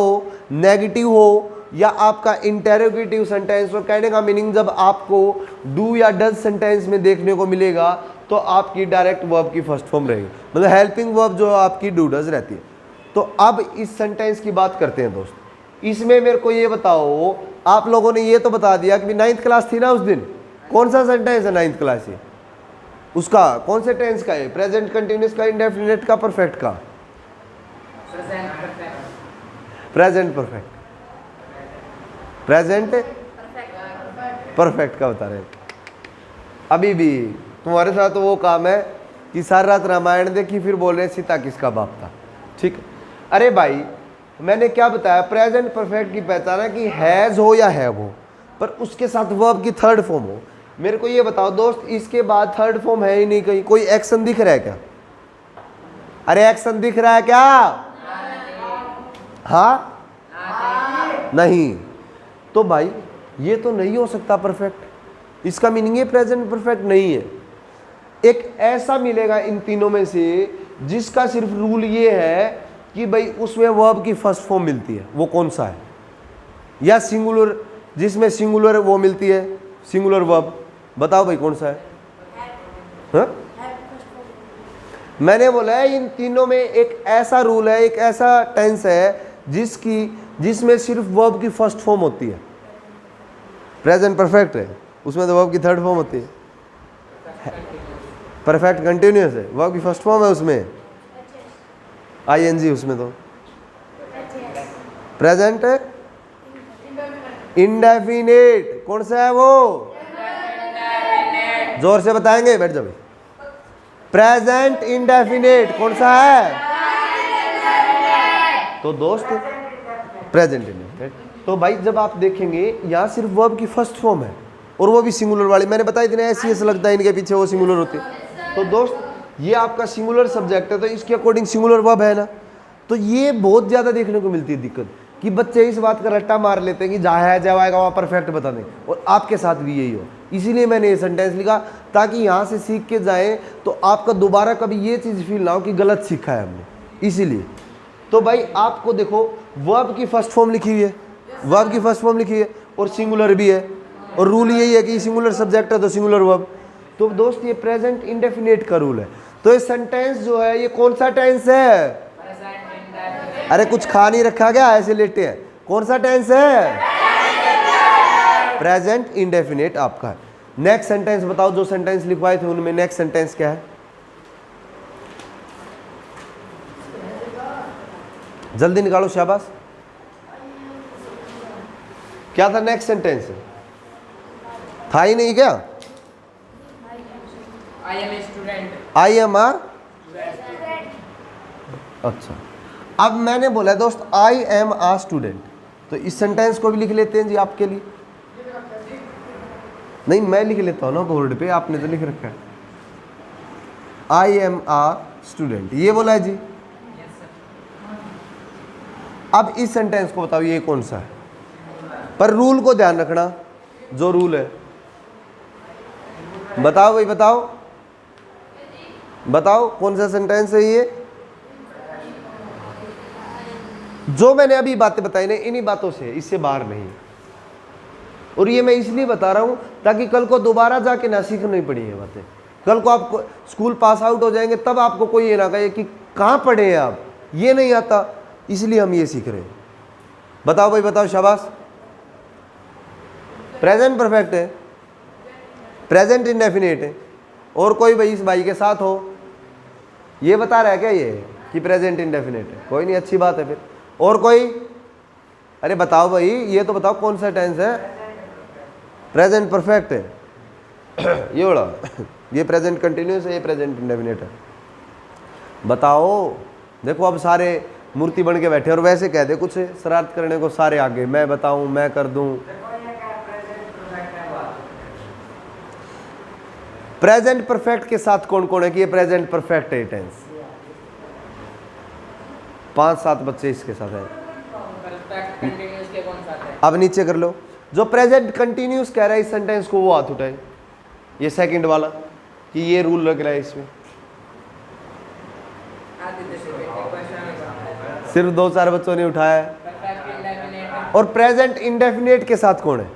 A: नेगेटिव हो या आपका इंटेरोगेटिव सेंटेंस हो। कहने का मीनिंग जब आपको डू या डज सेंटेंस में देखने को मिलेगा तो आपकी डायरेक्ट वर्ब की फर्स्ट फॉर्म रहेगी, मतलब हेल्पिंग वर्ब जो आपकी डू डज रहती है। तो अब इस सेंटेंस की बात करते हैं दोस्त। इसमें मेरे को ये बताओ, आप लोगों ने ये तो बता दिया कि 9th क्लास थी ना उस दिन, कौन सा सेंटेंस है 9th क्लास है उसका, कौन से टेंस का है? प्रेजेंट कंटिन्यूअस का, इंडेफिनिट का, परफेक्ट का? प्रेजेंट परफेक्ट, प्रेजेंट परफेक्ट का बता रहे हैं। अभी भी तुम्हारे साथ तो वो काम है कि सारी रात रामायण देखी फिर बोल रहे सीता किसका बाप था, ठीक है। अरे भाई मैंने क्या बताया, प्रेजेंट परफेक्ट की पहचान है कि हैज हो या हैव हो पर उसके साथ वर्ब की थर्ड फॉर्म हो। मेरे को ये बताओ दोस्त, इसके बाद थर्ड फॉर्म है ही नहीं कहीं, कोई एक्शन दिख रहा है क्या? अरे एक्शन दिख रहा है क्या? हाँ नहीं, तो भाई ये तो नहीं हो सकता परफेक्ट, इसका मीनिंग ये प्रेजेंट परफेक्ट नहीं है। एक ऐसा मिलेगा इन तीनों में से जिसका सिर्फ रूल ये है कि भाई उसमें वर्ब की फर्स्ट फॉर्म मिलती है, वो कौन सा है? या सिंगुलर, जिसमें सिंगुलर वो मिलती है, सिंगुलर वर्ब, बताओ भाई कौन सा है? हाँ? मैंने बोला है इन तीनों में एक ऐसा रूल है, एक ऐसा टेंस है जिसमें सिर्फ वर्ब की फर्स्ट फॉर्म होती है। प्रेजेंट परफेक्ट है, उसमें तो वर्ब की थर्ड फॉर्म होती है। परफेक्ट कंटिन्यूअस है, वर्ब की फर्स्ट फॉर्म है उसमें आईएनजी, उसमें तो प्रेजेंट इंडेफिनिट कौन सा है वो? जोर से बताएंगे, बैठ जाओ। प्रेजेंट इंडेफिनिट कौन सा है? तो दोस्त प्रेजेंट इंडेफिनिट। तो भाई जब आप देखेंगे यहाँ सिर्फ वर्ब की फर्स्ट फॉर्म है और वो भी सिंगुलर वाली, मैंने बताई थी ना एसईएस लगता है इनके पीछे, वो सिंगुलर होती है। तो दोस्त ये आपका सिंगुलर सब्जेक्ट है तो इसके अकॉर्डिंग सिंगुलर वर्ब है ना। तो ये बहुत ज़्यादा देखने को मिलती है दिक्कत कि बच्चे इस बात का रट्टा मार लेते हैं कि जहाँ है जब आएगा वहाँ परफेक्ट बता दें, और आपके साथ भी यही हो। इसीलिए मैंने ये सेंटेंस लिखा ताकि यहाँ से सीख के जाएं तो आपका दोबारा कभी ये चीज़ फील ना हो कि गलत सीखा है हमने। इसीलिए तो भाई आपको देखो वर्ब की फर्स्ट फॉर्म लिखी हुई है, वर्ब की फर्स्ट फॉर्म लिखी है और सिंगुलर भी है, और रूल यही है कि सिंगुलर सब्जेक्ट है तो सिंगुलर वर्ब। तो दोस्त ये प्रेजेंट इंडेफिनिट का रूल है। तो ये सेंटेंस जो है ये कौन सा टेंस है? अरे कुछ खा नहीं रखा क्या, ऐसे लेटे हैं? कौन सा टेंस है? प्रेजेंट इंडेफिनिट आपका है। नेक्स्ट सेंटेंस बताओ, जो सेंटेंस लिखवाए थे उनमें नेक्स्ट सेंटेंस क्या है? जल्दी निकालो, शाबाश। क्या था नेक्स्ट सेंटेंस? था ही नहीं क्या?
B: I am a student.
A: I am a, अच्छा। अब मैंने बोला दोस्त आई एम आ स्टूडेंट, तो इस सेंटेंस को भी लिख लेते हैं जी आपके लिए। नहीं मैं लिख लेता हूँ ना बोर्ड पे, आपने तो लिख रखा है। आई एम आ स्टूडेंट, ये बोला है जी। अब इस सेंटेंस को बताओ ये कौन सा है, पर रूल को ध्यान रखना, जो रूल है बताओ भाई, बताओ बताओ कौन सा सेंटेंस है ये। जो मैंने अभी बातें बताई ना, इन्हीं बातों से, इससे बाहर नहीं। और ये मैं इसलिए बता रहा हूं ताकि कल को दोबारा जाके ना सीखनी पड़ी ये बातें। कल को आप स्कूल पास आउट हो जाएंगे तब आपको कोई ये ना कहे कि कहाँ पढ़े हैं आप, ये नहीं आता, इसलिए हम ये सीख रहे हैं। बताओ भाई बताओ, शाबाश। प्रेजेंट परफेक्ट है, प्रेजेंट इंडेफिनिट है। और कोई भाई इस भाई के साथ हो, ये बता रहा है क्या ये कि प्रेजेंट इंडेफिनिट है? कोई नहीं, अच्छी बात है फिर। और कोई? अरे बताओ भाई, ये तो बताओ कौन सा टेंस है? प्रेजेंट परफेक्ट है ये बड़ा, ये प्रेजेंट कंटिन्यूस है, ये प्रेजेंट इंडेफिनिट है। बताओ। देखो अब सारे मूर्ति बन के बैठे और वैसे कह दे कुछ शरारत करने को सारे आगे, मैं बताऊं, मैं कर दूं। प्रेजेंट परफेक्ट के साथ कौन कौन है कि ये प्रेजेंट परफेक्ट है टेंस? 5-7 बच्चे इसके साथ है। अब नीचे कर लो, जो प्रेजेंट कंटिन्यूस कह रहा है इस सेंटेंस को, वो हाथ उठाए, ये सेकंड वाला, कि ये रूल लग रहा है इसमें। सिर्फ 2-4 बच्चों ने उठाया। और प्रेजेंट इंडेफिनिट के साथ कौन है?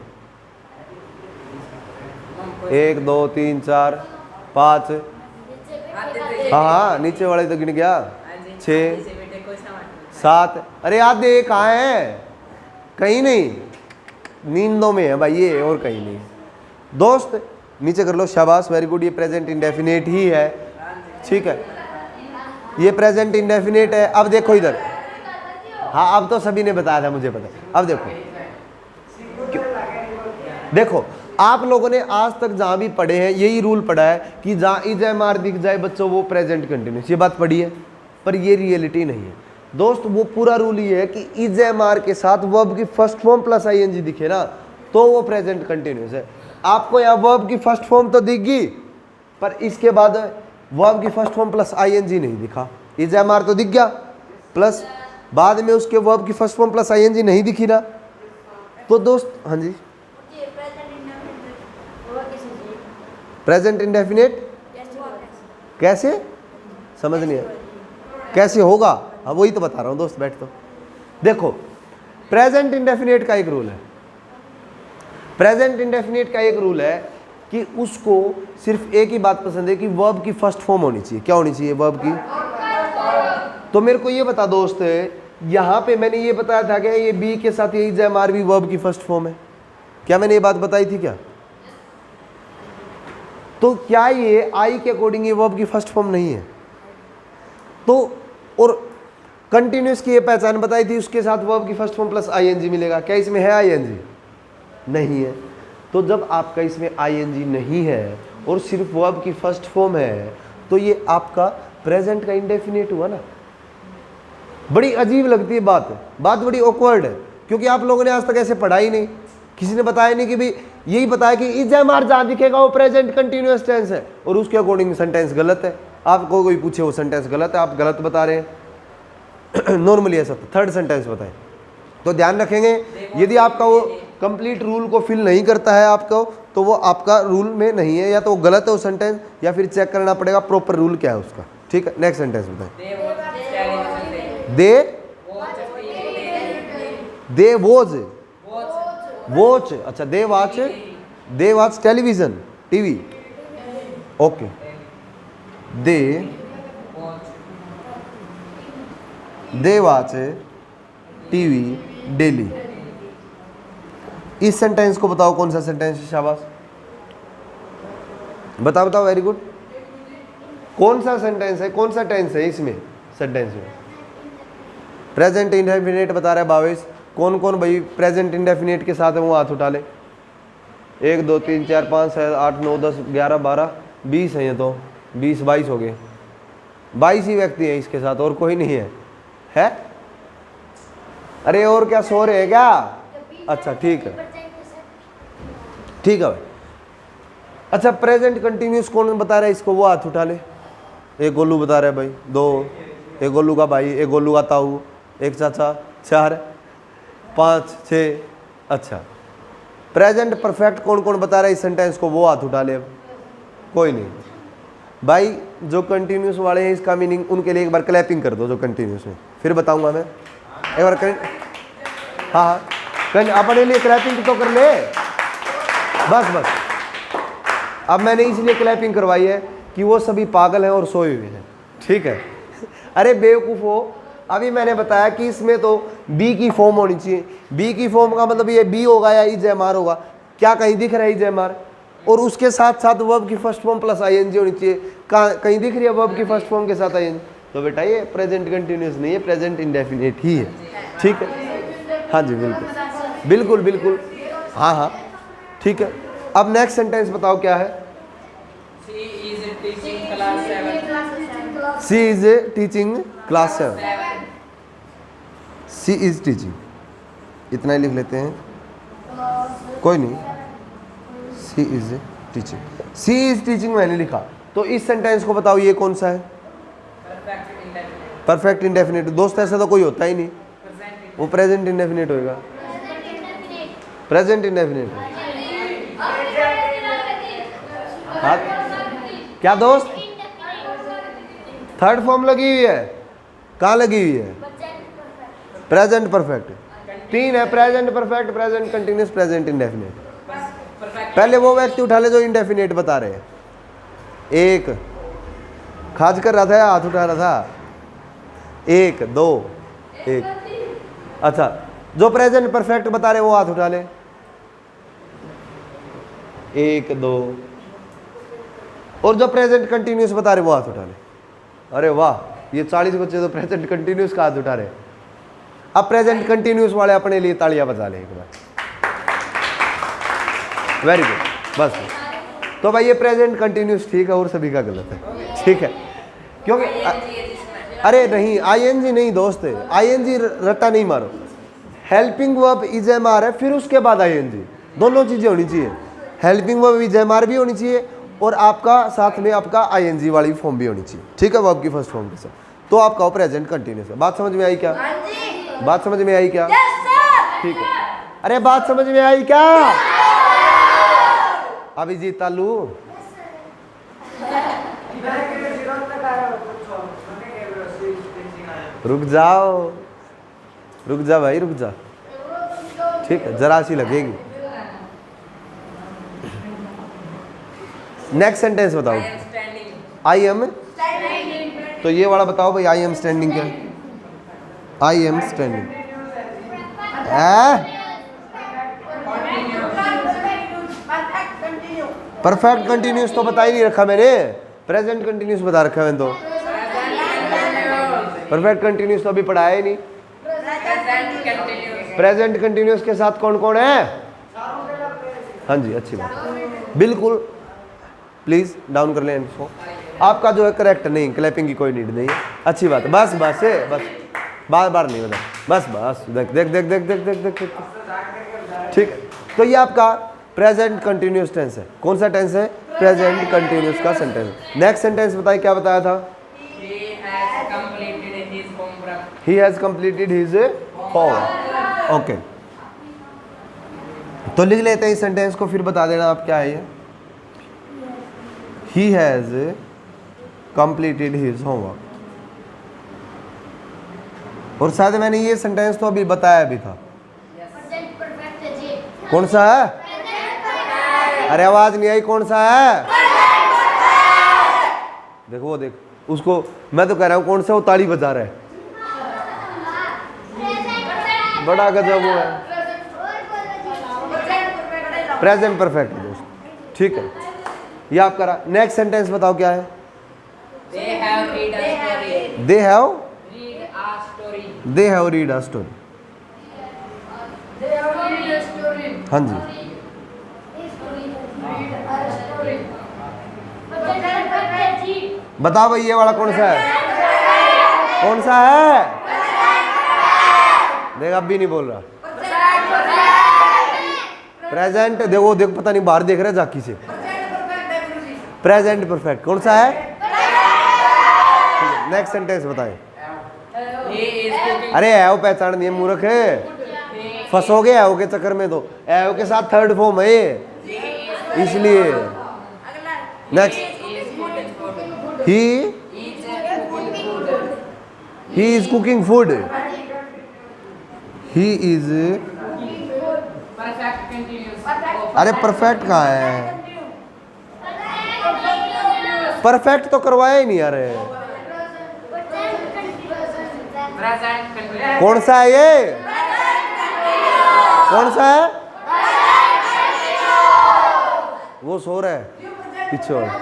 A: 1 2 3 4 5, हाँ नीचे वाले तो गिन गया, 6 7। अरे आधे कहाँ है? कहीं नहीं, नींदों में है भाई ये, और कहीं नहीं। दोस्त नीचे कर लो, शाबाश, वेरी गुड। ये प्रेजेंट इंडेफिनिट ही है, ठीक है, ये प्रेजेंट इंडेफिनिट है। अब देखो इधर, हाँ अब तो सभी ने बताया था, मुझे पता। अब देखो, देखो आप लोगों ने आज तक जहां भी पढ़े हैं यही रूल पढ़ा है कि जहां इज एम आर दिख जाए बच्चों वो प्रेजेंट कंटिन्यूस, ये बात पढ़ी है, पर ये रियलिटी नहीं है दोस्त। वो पूरा रूल ये है कि इज एम आर के साथ वर्ब की फर्स्ट फॉर्म प्लस आईएनजी दिखे ना तो वो प्रेजेंट कंटिन्यूस है। आपको यहाँ वर्ब की फर्स्ट फॉर्म तो दिखगी, पर इसके बाद वर्ब की फर्स्ट फॉर्म प्लस आईएनजी नहीं दिखा। इज एम आर तो दिख गया, प्लस बाद में उसके वर्ब की फर्स्ट फॉर्म प्लस आईएनजी नहीं दिखी ना, तो दोस्त हाँ जी, प्रेजेंट इंडेफिनिट कैसे? समझ नहीं है कैसे होगा? हाँ वही तो बता रहा हूँ दोस्त, बैठ तो देखो। प्रेजेंट इंडेफिनिट का एक रूल है, प्रेजेंट इंडेफिनिट का एक रूल है कि उसको सिर्फ एक ही बात पसंद है कि वर्ब की फर्स्ट फॉर्म होनी चाहिए। क्या होनी चाहिए? वर्ब की। तो मेरे को ये बता दोस्त, यहाँ पे मैंने ये बताया था कि ये बी के साथ ये इज एम आर भी वर्ब की फर्स्ट फॉर्म है, क्या मैंने ये बात बताई थी क्या? तो क्या ये आई के अकॉर्डिंग ये वर्ब की फर्स्ट फॉर्म नहीं है? तो और कंटिन्यूस की ये पहचान बताई थी, उसके साथ वर्ब की फर्स्ट फॉर्म प्लस आईएनजी मिलेगा। क्या इसमें है आईएनजी? नहीं है। तो जब आपका इसमें आईएनजी नहीं है और सिर्फ वर्ब की फर्स्ट फॉर्म है तो ये आपका प्रेजेंट का इंडेफिनिट हुआ ना। बड़ी अजीब लगती है बात बड़ी ऑकवर्ड है, क्योंकि आप लोगों ने आज तक ऐसे पढ़ा ही नहीं, किसी ने बताया नहीं कि भाई यही बताया कि इज एम आर जहां दिखेगा वो प्रेजेंट कंटिन्यूअस टेंस है और उसके अकॉर्डिंग सेंटेंस गलत है। आपको कोई पूछे वो सेंटेंस गलत है, आप गलत बता रहे हैं। नॉर्मली ऐसा थर्ड सेंटेंस बताएं तो ध्यान रखेंगे। यदि आपका वो कंप्लीट रूल को फिल नहीं करता है आपको, तो वो आपका रूल में नहीं है, या तो वो गलत है वो सेंटेंस, या फिर चेक करना पड़ेगा प्रॉपर रूल क्या है उसका। ठीक है, नेक्स्ट सेंटेंस बताएं। दे वॉज वॉच, अच्छा they watch television, TV. Okay, they watch TV daily. इस सेंटेंस को बताओ कौन सा सेंटेंस है? शाबाश, बताओ बताओ, वेरी गुड। कौन सा सेंटेंस है, कौन सा टेंस है इसमें सेंटेंस में? प्रेजेंट इंडेफिनिट बता रहा है 22। कौन कौन भाई प्रेजेंट इंडेफिनिट के साथ है वो हाथ उठा ले। 1 2 3 4 5 6 8 9 10 11 12 20 है, ये तो 20 22 हो गए। 22 ही व्यक्ति हैं इसके साथ, और कोई नहीं है? अरे और क्या सो रहे हैं क्या? अच्छा ठीक है, ठीक है भाई। अच्छा प्रेजेंट कंटिन्यूस कौन बता रहा है इसको, वो हाथ उठा ले। एक गोलू बता रहे भाई, 2, एक गोलू का भाई, एक गोलू का ताऊ, एक चाचा, 4, 5, 6। अच्छा, प्रेजेंट परफेक्ट कौन कौन बता रहा है इस सेंटेंस को, वो हाथ उठा ले। अब कोई नहीं भाई, जो कंटिन्यूस वाले हैं इसका मीनिंग उनके लिए एक बार क्लैपिंग कर दो, जो कंटिन्यूस में, फिर बताऊंगा मैं एक बार हाँ अपने लिए क्लैपिंग तो कर ले। बस अब मैंने इसलिए क्लैपिंग करवाई है कि वो सभी पागल हैं और सोए हुए हैं, ठीक है। अरे बेवकूफ़ हो, अभी मैंने बताया कि इसमें तो बी की फॉर्म होनी चाहिए। बी की फॉर्म का मतलब ये बी होगा या इजेमार होगा, क्या कहीं दिख रहा है इजेमार? और उसके साथ साथ वर्ब की फर्स्ट फॉर्म प्लस आईएनजी होनी चाहिए। कहीं दिख रही है वर्ब की फर्स्ट फॉर्म के साथ आईएनजी? तो बेटा ये प्रेजेंट कंटिन्यूस नहीं है, प्रेजेंट इंडेफिनिट ही है, ठीक है। हाँ जी बिल्कुल, हाँ ठीक है। अब नेक्स्ट सेंटेंस बताओ क्या है?
B: She is teaching class 7.
A: She is teaching class 7। She is teaching, इतना ही लिख लेते हैं, कोई नहीं। She is teaching, she is teaching मैंने लिखा। तो इस सेंटेंस को बताओ ये कौन सा है? Perfect indefinite. दोस्त ऐसा तो कोई होता ही नहीं, वो प्रेजेंट इंडेफिनिट होएगा। प्रेजेंट इंडेफिनिट हाँ क्या दोस्त? थर्ड फॉर्म लगी हुई है, कहाँ लगी हुई है? Present perfect. 3 है, present perfect, present continuous, present indefinite. पहले वो व्यक्ति उठा ले जो इंडेफिनिट बता रहे हैं। एक खाज कर रहा था या हाथ उठा रहा था? 1 2 1। अच्छा, जो प्रेजेंट परफेक्ट बता रहे वो हाथ उठा ले। 1 2। और जो प्रेजेंट कंटिन्यूस बता रहे वो हाथ उठा ले। अरे वाह, ये 40 बच्चे तो प्रेजेंट कंटिन्यूस का हाथ उठा रहे। अब प्रेजेंट कंटिन्यूस वाले अपने लिए तालियां बजा ले एक बार। वेरी गुड, बस। तो भाई ये प्रेजेंट कंटिन्यूस ठीक है और सभी का गलत है, ठीक है। क्योंकि अरे नहीं, आईएनजी नहीं दोस्त, आईएनजी रट्टा नहीं मारो। हेल्पिंग वर्ब इजेमार है, फिर उसके बाद आईएनजी, दोनों चीजें होनी चाहिए। हेल्पिंग वर्ब इजेमार भी होनी चाहिए और आपका साथ में आपका आईएनजी वाली फॉर्म भी होनी चाहिए, ठीक है, वर्ब की फर्स्ट फॉर्म के साथ। तो आपका प्रेजेंट कंटिन्यूस है। बात समझ में आई क्या? बात समझ में आई क्या? ठीक है। अरे बात समझ में आई क्या? अभिजीत तालू रुक जा भाई, रुक जा, ठीक है, जरा सी लगेगी। नेक्स्ट सेंटेंस बताओ। आई एम, तो ये वाला बताओ भाई, आई एम स्टैंडिंग क्या? I am standing perfect continuous तो बता ही नहीं रखा मैंने, प्रेजेंट कंटिन्यूस बता रखा है मैंने तो। परफेक्ट कंटिन्यूस तो अभी पढ़ाया ही नहीं। प्रेजेंट कंटिन्यूस के साथ कौन कौन है? हाँ जी, अच्छी बात, बिल्कुल। प्लीज डाउन कर लें इसको। आपका जो है करेक्ट नहीं, क्लैपिंग की कोई नीड नहीं है, अच्छी बात है। बस बार बार नहीं बता, बस देख देख देख देख देख देख देख, ठीक है। तो ये आपका प्रेजेंट कंटिन्यूस टेंस है। कौन सा टेंस है? प्रेजेंट कंटिन्यूस का सेंटेंस। नेक्स्ट सेंटेंस बताइए, क्या बताया था? He has completed his homework। Okay, तो लिख लेते हैं इस सेंटेंस को, फिर बता देना आप क्या है ये। He has completed his homework। और शायद मैंने ये सेंटेंस तो अभी बताया भी था। कौन सा है? अरे आवाज नहीं आई, कौन सा है? देखो वो देख, उसको मैं तो कह रहा हूँ कौन सा, वो ताली बजा रहा है, बड़ा गजब वो है। प्रेजेंट परफेक्ट दोस्त, ठीक है, ये आप करा। नेक्स्ट सेंटेंस बताओ क्या है?
B: They have read a story।
A: They have
B: read a story।
A: They have read a story।
B: They have read a story।
A: हाँ जी, बताओ भाई ये वाला कौन सा है? कौन सा है? देख अब भी नहीं बोल रहा। प्रेजेंट देखो देखो, पता नहीं बाहर देख रहा है जाकी से। प्रेजेंट परफेक्ट कौन सा है? नेक्स्ट सेंटेंस बताएं।
C: He is cooking.
A: अरे एव पहचान दिए मूर्ख है, फंसोगे एव के चक्कर में, तो एव के साथ थर्ड फॉर्म है ये, इसलिए। Next, he is cooking food, he is,
C: Perfect continuous.
A: अरे परफेक्ट कहाँ है, परफेक्ट तो करवाया ही नहीं यार।
C: Present continuous.
A: कौन सा है ये, कौन सा है, वो सो रहा है पीछे वाला।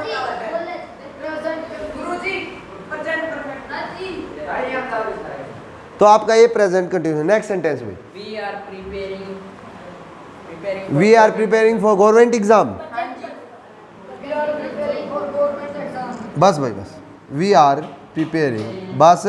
A: तो आपका ये प्रेजेंट कंटिन्यूस। नेक्स्ट सेंटेंस में,
C: We are preparing.
A: We are preparing for government exam. बस भाई बस, वी आर प्रिपेयरिंग, बस।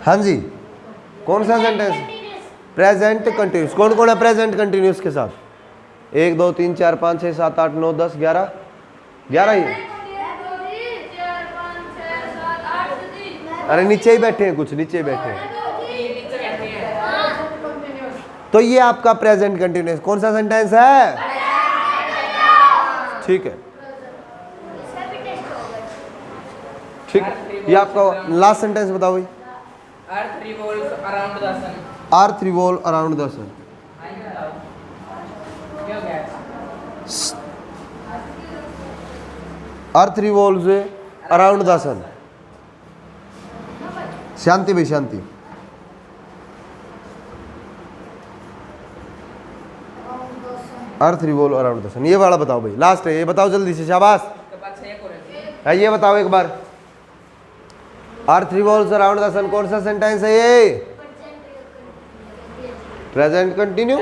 A: हाँ जी, कौन सा सेंटेंस, प्रेजेंट कंटिन्यूस। कौन कौन है प्रेजेंट कंटिन्यूस के साथ, 1 2 3 4 5 6 7 8 9 10 11 11 ही। अरे नीचे ही बैठे हैं, कुछ नीचे ही बैठे हैं। तो ये आपका प्रेजेंट कंटिन्यूस कौन सा सेंटेंस है, ठीक है, ठीक। ये आपका लास्ट सेंटेंस बताओ भाई।
C: Earth revolves around the sun.
A: Earth revolve around the sun.
C: क्यों गया?
A: Earth revolves around the sun. शांति भाई शांति। Earth revolve around the sun, ये वाला बताओ भाई, लास्ट है ये, बताओ जल्दी से, शाबाश।
C: तो बात है कौन है?
A: है ये बताओ एक बार, अर्थ रिवॉल्व्स अराउंड द सन कौन सा सेंटेंस है ये, present continue,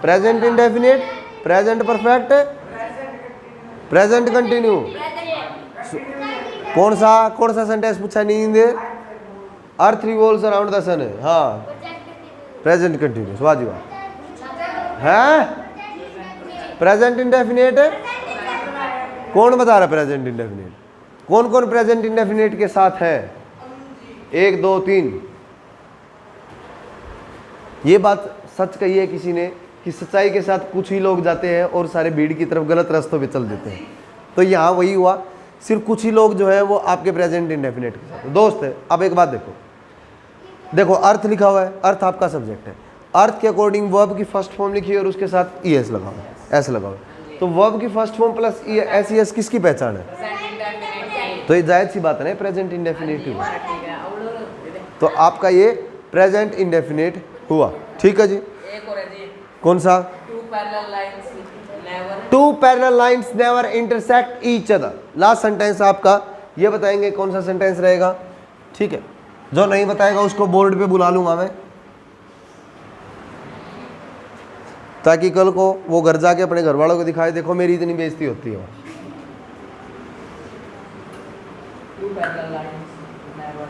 A: present indefinite, present perfect, present continue. कौन सा सेंटेंस पूछा नींद, अर्थ रिवॉल्व्स अराउंड द सन है, हाँ प्रेजेंट कंटिन्यूस, वाह है। प्रेजेंट इंडेफिनिट कौन बता रहा है, प्रेजेंट इंडेफिनिट कौन कौन प्रेजेंट इंडेफिनिट के साथ है, 1 2 3। ये बात सच कही है किसी ने कि सच्चाई के साथ कुछ ही लोग जाते हैं और सारे भीड़ की तरफ गलत रास्तों पे चल देते हैं। तो यहाँ वही हुआ, सिर्फ कुछ ही लोग जो है वो आपके प्रेजेंट इंडेफिनिट के साथ। दोस्त अब एक बात देखो अर्थ लिखा हुआ है, अर्थ आपका सब्जेक्ट है, अर्थ के अकॉर्डिंग वर्ब की फर्स्ट फॉर्म लिखी है और उसके साथ ई एस लगा हुआ है, एस लगा हुआ है। तो वर्ब की first form plus S E S किसकी पहचान है, तो ये जायज सी बात है ना, प्रेजेंट इंडेफिनिट हुआ। तो आपका ये प्रेजेंट इंडेफिनिट हुआ, ठीक है जी।
C: एक और है जी,
A: कौन सा,
C: two parallel lines never.
A: Two parallel lines never intersect each other. Last sentence आपका ये बताएंगे कौन सा सेंटेंस रहेगा, ठीक है। जो नहीं बताएगा उसको बोर्ड पे बुला लूंगा मैं, ताकि कल को वो घर जाके अपने घर वालों को दिखाए, देखो मेरी इतनी बेइज्जती होती है।
C: Two parallel lines never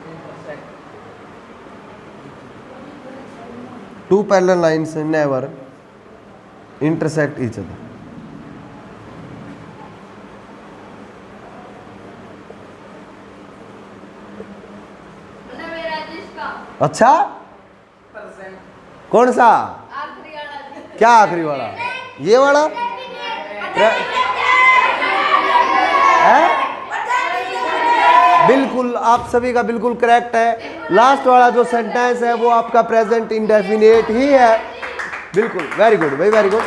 C: intersect.
A: Two parallel lines never intersect each other. अच्छा
C: Present.
A: कौन सा, क्या आखिरी वाला, ये वाला है? बिल्कुल आप सभी का बिल्कुल करेक्ट है। लास्ट वाला जो सेंटेंस है वो आपका प्रेजेंट इंडेफिनिट ही है, बिल्कुल। वेरी गुड भाई, वेरी गुड।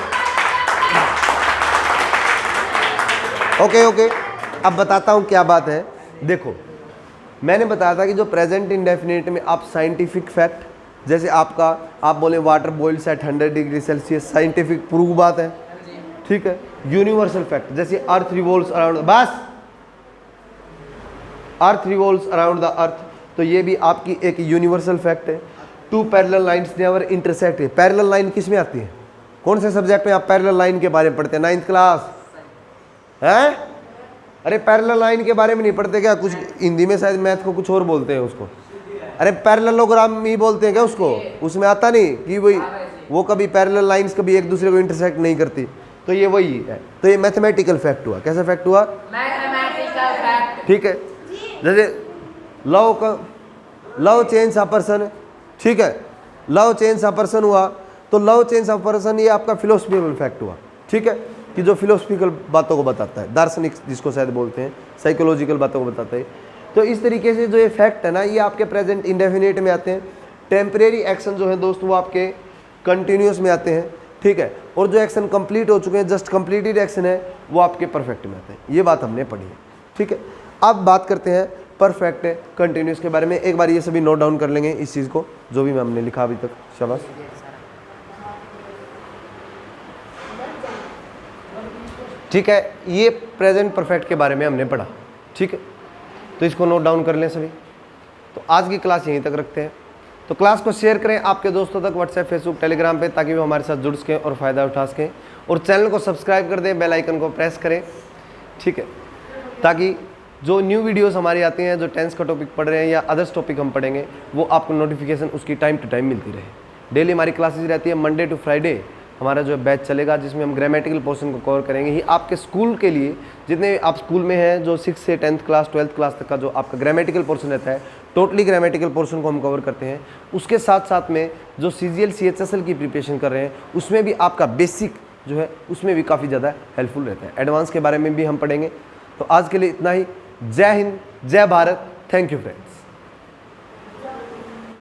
A: ओके, अब बताता हूँ क्या बात है। देखो मैंने बताया था कि जो प्रेजेंट इंडेफिनिट में आप साइंटिफिक फैक्ट, जैसे आप बोले water boils at 100 degree Celsius, scientific prove बात है, ठीक है। यूनिवर्सल फैक्ट जैसे अर्थ रिवॉल्व्स अराउंड, बस earth revolves around the earth, तो ये भी आपकी एक यूनिवर्सल फैक्ट है। Two parallel lines never intersect है। पैरेलल लाइन किस में आती है, कौन से सब्जेक्ट में आप पैरेलल लाइन के बारे में पढ़ते हैं, 9th क्लास है, अरे पैरेलल लाइन के बारे में नहीं पढ़ते क्या? कुछ हिंदी में शायद मैथ को कुछ और बोलते हैं उसको। अरे पैरेललोग्राम ही बोलते हैं क्या उसको? उसमें आता नहीं कि वही वो कभी पैरेलल लाइंस कभी एक दूसरे को इंटरसेक्ट नहीं करती, तो ये वही है। तो ये मैथमेटिकल फैक्ट हुआ। कैसा फैक्ट हुआ?
C: Mathematical fact.
A: ठीक है, जैसे लव चेंज ऑफ पर्सन, ठीक है, लव चेंज ऑफ पर्सन हुआ, तो लव चेंज ऑफ पर्सन ये आपका फिलोसफिकल फैक्ट हुआ। ठीक है, कि जो फिलोसफिकल बातों को बताता है, दार्शनिक जिसको शायद बोलते हैं, साइकोलॉजिकल बातों को बताता है। तो इस तरीके से जो ये फैक्ट है ना, ये आपके प्रेजेंट इंडेफिनिट में आते हैं। टेम्परेरी एक्शन जो है दोस्त वो आपके कंटिन्यूस में आते हैं। ठीक है, और जो एक्शन कंप्लीट हो चुके हैं, जस्ट कंप्लीटेड एक्शन है, वो आपके परफेक्ट में आते हैं। ये बात हमने पढ़ी है। ठीक है, अब बात करते हैं परफेक्ट कंटिन्यूस के बारे में। एक बार ये सभी नोट डाउन कर लेंगे इस चीज़ को, जो भी हमने लिखा अभी तक। शाबाश। ठीक है, ये प्रेजेंट परफेक्ट के बारे में हमने पढ़ा। ठीक है, तो इसको नोट डाउन कर लें सभी। तो आज की क्लास यहीं तक रखते हैं। तो क्लास को शेयर करें आपके दोस्तों तक, व्हाट्सएप, फेसबुक, टेलीग्राम पे, ताकि वो हमारे साथ जुड़ सकें और फ़ायदा उठा सकें। और चैनल को सब्सक्राइब कर दें, बेल आइकन को प्रेस करें। ठीक है, ताकि जो न्यू वीडियोस हमारी आती हैं, जो टेंस का टॉपिक पढ़ रहे हैं या अदर्स टॉपिक हम पढ़ेंगे, वो आपको नोटिफिकेशन उसकी टाइम टू टाइम मिलती रहे। डेली हमारी क्लासेज रहती है, मंडे टू फ्राइडे हमारा जो बैच चलेगा, जिसमें हम ग्रामेटिकल पोर्शन को कवर करेंगे। ही आपके स्कूल के लिए, जितने आप स्कूल में हैं, जो 6 से 10th क्लास 12th क्लास तक का जो आपका ग्रामेटिकल पोर्शन रहता है, टोटली ग्रामेटिकल पोर्शन को हम कवर करते हैं। उसके साथ साथ में जो CGL CHSL की प्रिपरेशन कर रहे हैं, उसमें भी आपका बेसिक जो है उसमें भी काफ़ी ज़्यादा हेल्पफुल रहता है। एडवांस के बारे में भी हम पढ़ेंगे। तो आज के लिए इतना ही। जय हिंद, जय भारत। Thank you friends.